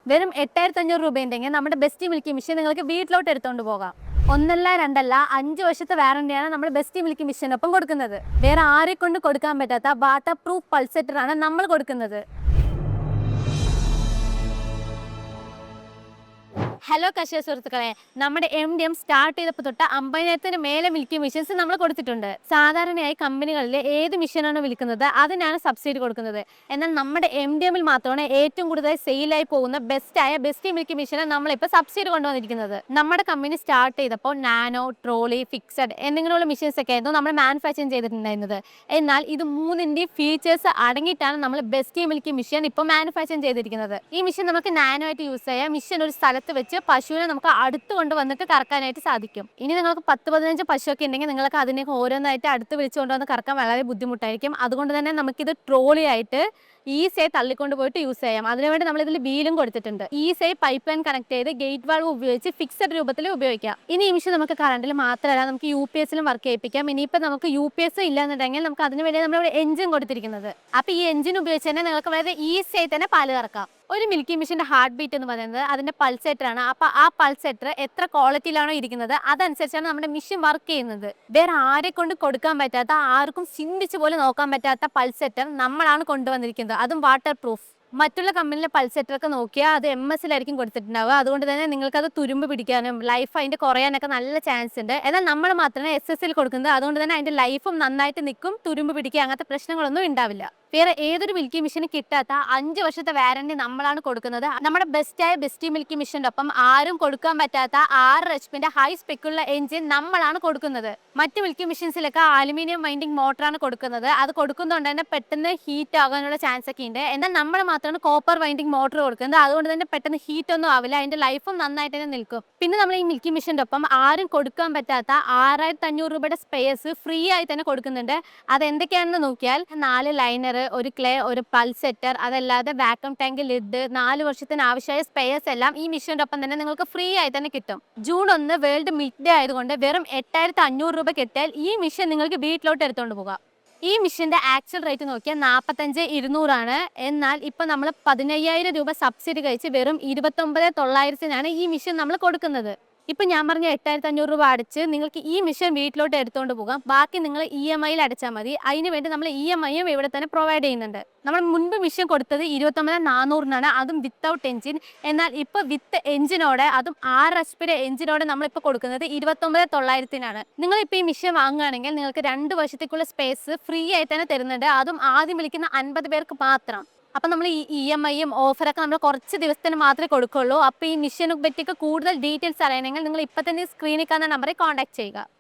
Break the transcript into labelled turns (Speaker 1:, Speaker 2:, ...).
Speaker 1: വെറും 8500 രൂപയുണ്ടെങ്കിൽ നമ്മുടെ best milky machine നിങ്ങൾക്ക് വീട്ടിലോട്ട് എടുത്തുകൊണ്ട് പോകാം. ഒന്നല്ല രണ്ടല്ല 5 വർഷത്തെ വാറണ്ടിയാണ് നമ്മൾ ബെസ്റ്റ് മിൽക്കി മെഷീനൊപ്പം കൊടുക്കുന്നത്. വേറെ ആരെ കൊണ്ട് കൊടുക്കാൻ പറ്റാത്ത വാട്ടർ പ്രൂഫ് പൾസെറ്ററാണ് നമ്മൾ കൊടുക്കുന്നത്. ഹലോ കർഷക സുഹൃത്തുക്കളെ, നമ്മുടെ MDM സ്റ്റാർട്ട് ചെയ്തപ്പോൾ തൊട്ട് 50,000-ന് മേലെ മിൽക്കി മെഷീൻസ് നമ്മൾ കൊടുത്തിട്ടുണ്ട്. സാധാരണയായി കമ്പനികളിൽ ഏത് മെഷീനാണോ വിൽക്കുന്നത് അതിനാണ് സബ്സിഡി കൊടുക്കുന്നത്. എന്നാൽ നമ്മുടെ MDMൽ മാത്രമാണ് ഏറ്റവും കൂടുതൽ സെയിലായി പോകുന്ന ബെസ്റ്റ് മിൽക്കി മെഷീനെ നമ്മളിപ്പോൾ സബ്സിഡി കൊണ്ടുവന്നിരിക്കുന്നത്. നമ്മുടെ കമ്പനി സ്റ്റാർട്ട് ചെയ്തപ്പോൾ നാനോ, ട്രോളി, ഫിക്സഡ് എന്നിങ്ങനെയുള്ള മെഷീൻസ് ഒക്കെ ആയിരുന്നു നമ്മൾ മാനുഫാക്ചറിങ് ചെയ്തിട്ടുണ്ടായിരുന്നത്. എന്നാൽ ഇത് മൂന്നിൻ്റെയും ഫീച്ചേഴ്സ് അടങ്ങിയിട്ടാണ് നമ്മൾ ബെസ്റ്റ് മിൽക്കി മെഷീൻ ഇപ്പോൾ മാനുഫാക്ചറിങ് ചെയ്തിരിക്കുന്നത്. ഈ മെഷീൻ നമുക്ക് നാനോ ആയിട്ട് യൂസ് ചെയ്യാം. മെഷീൻ ഒരു സ്ഥലത്ത് വെച്ച് പശുവിനെ നമുക്ക് അടുത്ത് കൊണ്ട് വന്നിട്ട് കറക്കാനായിട്ട് സാധിക്കും. ഇനി നിങ്ങൾക്ക് 10-15 പശുവൊക്കെ ഉണ്ടെങ്കിൽ നിങ്ങൾക്ക് അതിനൊക്കെ ഓരോന്നായിട്ട് അടുത്ത് വിളിച്ചു കൊണ്ടുവന്ന് കറക്കാൻ വളരെ ബുദ്ധിമുട്ടായിരിക്കും. അതുകൊണ്ട് തന്നെ നമുക്കിത് ട്രോളി ആയിട്ട് ഈസിയായി തള്ളിക്കൊണ്ട് പോയിട്ട് യൂസ് ചെയ്യാം. അതിനുവേണ്ടി നമ്മൾ ഇതിൽ വീലും കൊടുത്തിട്ടുണ്ട്. ഈസിയായി പൈപ്പ് ലൈൻ കണക്ട് ചെയ്ത് ഗേറ്റ് വാൾവ് ഉപയോഗിച്ച് ഫിക്സഡ് രൂപത്തിൽ ഉപയോഗിക്കാം. ഇനി ഈ മെഷീൻ നമുക്ക് കറണ്ടിൽ മാത്രമല്ല നമുക്ക് UPSലും വർക്ക് ചെയ്യിപ്പിക്കാം. ഇനിയിപ്പോൾ നമുക്ക് UPS ഇല്ലാന്നുണ്ടെങ്കിൽ നമുക്ക് അതിന് വേണ്ടി നമ്മളിവിടെ എഞ്ചിൻ കൊടുത്തിരിക്കുന്നത്. അപ്പോൾ ഈ എഞ്ചിൻ ഉപയോഗിച്ച് തന്നെ നിങ്ങൾക്ക് വളരെ ഈസിയായി തന്നെ പാല് കറക്കാം. ഒരു മിൽക്കി മെഷീൻ്റെ ഹാർട്ട് ബീറ്റ് എന്ന് പറയുന്നത് അതിൻ്റെ പൾസേറ്ററാണ്. അപ്പോൾ ആ പൾസേറ്റർ എത്ര ക്വാളിറ്റിയിലാണോ ഇരിക്കുന്നത് അതനുസരിച്ചാണ് നമ്മുടെ മെഷീൻ വർക്ക് ചെയ്യുന്നത്. വേറെ ആരെ കൊണ്ട് കൊടുക്കാൻ പറ്റാത്ത, ആർക്കും ചിന്തിച്ച് പോലും നോക്കാൻ പറ്റാത്ത പൾസേറ്റർ നമ്മളാണ് കൊണ്ടുവന്നിരിക്കുന്നത്, അതും വാട്ടർ പ്രൂഫ്. മറ്റുള്ള കമ്പനിയിലെ പൾസെറ്ററൊക്കെ നോക്കിയാൽ അത് MS-ലായിരിക്കും കൊടുത്തിട്ടുണ്ടാവുക. അതുകൊണ്ട് തന്നെ നിങ്ങൾക്കത് തുരുമ്പ് പിടിക്കാനും ലൈഫ് അതിൻ്റെ കുറയാനൊക്കെ നല്ല ചാൻസ് ഉണ്ട്. എന്നാൽ നമ്മൾ മാത്രമേ SS-ൽ കൊടുക്കുന്നത്. അതുകൊണ്ട് തന്നെ അതിൻ്റെ ലൈഫും നന്നായിട്ട് നിൽക്കും, തുരുമ്പ് പിടിക്കുക അങ്ങനത്തെ പ്രശ്നങ്ങളൊന്നും ഉണ്ടാവില്ല. വേറെ ഏതൊരു മിൽക്കി മെഷീന് കിട്ടാത്ത 5 വർഷത്തെ വാറണ്ടി നമ്മളാണ് കൊടുക്കുന്നത്. നമ്മുടെ ബെസ്റ്റ് മിൽക്കി മെഷീൻ്റെ ഒപ്പം ആരും കൊടുക്കാൻ പറ്റാത്ത 6 HP ഹൈ സ്പെക്കുള്ള എഞ്ചിൻ നമ്മളാണ് കൊടുക്കുന്നത്. മറ്റ് മിൽക്കി മെഷീൻസിലൊക്കെ അലുമിനിയം വൈൻഡിങ് മോട്ടറാണ് കൊടുക്കുന്നത്. അത് കൊടുക്കുന്നതുകൊണ്ട് തന്നെ പെട്ടെന്ന് ഹീറ്റ് ആകാനുള്ള ചാൻസ് ഒക്കെ ഉണ്ട്. എന്നാൽ നമ്മൾ മാത്രമാണ് കോപ്പർ വൈൻഡിങ് മോട്ടർ കൊടുക്കുന്നത്. അതുകൊണ്ട് തന്നെ പെട്ടെന്ന് ഹീറ്റ് ഒന്നും ആവില്ല, അതിൻ്റെ ലൈഫും നന്നായിട്ട് തന്നെ നിൽക്കും. പിന്നെ നമ്മൾ ഈ മിൽക്കി മെഷീൻ്റെ ഒപ്പം ആരും കൊടുക്കാൻ പറ്റാത്ത 6500 രൂപയുടെ സ്പേസ് ഫ്രീ ആയി തന്നെ കൊടുക്കുന്നുണ്ട്. അതെന്തൊക്കെയാണെന്ന് നോക്കിയാൽ 4 ലൈനർ, ഒരു ക്ലേ, ഒരു പൾസെറ്റർ, അതല്ലാതെ വാക്വം ടാങ്ക് ലിഡ്, 4 വർഷത്തിന് ആവശ്യമായ സ്പെയർസ് എല്ലാം ഈ മെഷീൻ്റെ ഒപ്പം തന്നെ നിങ്ങൾക്ക് ഫ്രീ ആയി തന്നെ കിട്ടും. ജൂൺ 1 വേൾഡ് മിൽക്ക് ഡേ ആയതുകൊണ്ട് വെറും 8500 രൂപ കിട്ടിയാൽ ഈ മെഷീൻ നിങ്ങൾക്ക് വീട്ടിലോട്ട് എടുത്തുകൊണ്ട് പോകാം. ഈ മെഷീൻ്റെ ആക്ച്വൽ റേറ്റ് നോക്കിയാൽ 45,200 ആണ്. എന്നാൽ ഇപ്പോൾ നമ്മൾ 15,000 രൂപ സബ്സിഡി കഴിച്ച് വെറും 29,900-നാണ് ഈ മെഷീൻ നമ്മൾ കൊടുക്കുന്നത്. ഇപ്പം ഞാൻ പറഞ്ഞ 8500 രൂപ അടച്ച് നിങ്ങൾക്ക് ഈ മെഷീൻ വീട്ടിലോട്ട് എടുത്തുകൊണ്ട് പോകാം. ബാക്കി നിങ്ങൾ EMIയിൽ അടച്ചാൽ മതി. അതിന് വേണ്ടി നമ്മൾ EMIയും ഇവിടെ തന്നെ പ്രൊവൈഡ് ചെയ്യുന്നുണ്ട്. നമ്മൾ മുൻപ് മെഷീൻ കൊടുത്തത് 29,400-നാണ്, അതും വിത്തൗട്ട് എഞ്ചിൻ. എന്നാൽ ഇപ്പോൾ വിത്ത് എഞ്ചിനോടെ, അതും 6 HP എഞ്ചിനോടെ നമ്മളിപ്പോൾ കൊടുക്കുന്നത് 29,900-നാണ്. നിങ്ങളിപ്പോൾ ഈ മെഷീൻ വാങ്ങുകയാണെങ്കിൽ നിങ്ങൾക്ക് 2 വർഷത്തേക്കുള്ള സ്പേസ് ഫ്രീ ആയി തന്നെ തരുന്നുണ്ട്. അതും ആദ്യം വിളിക്കുന്ന 50 പേർക്ക് മാത്രം. അപ്പം നമ്മൾ ഈ EMIയും ഓഫറൊക്കെ നമ്മൾ കുറച്ച് ദിവസത്തിന് മാത്രമേ കൊടുക്കുള്ളൂ. അപ്പോൾ ഈ മെഷീനെ പറ്റിയൊക്കെ കൂടുതൽ ഡീറ്റെയിൽസ് അറിയണമെങ്കിൽ നിങ്ങൾ ഇപ്പം തന്നെ സ്ക്രീനിൽ കാണുന്ന നമ്പറിൽ കോൺടാക്ട് ചെയ്യുക.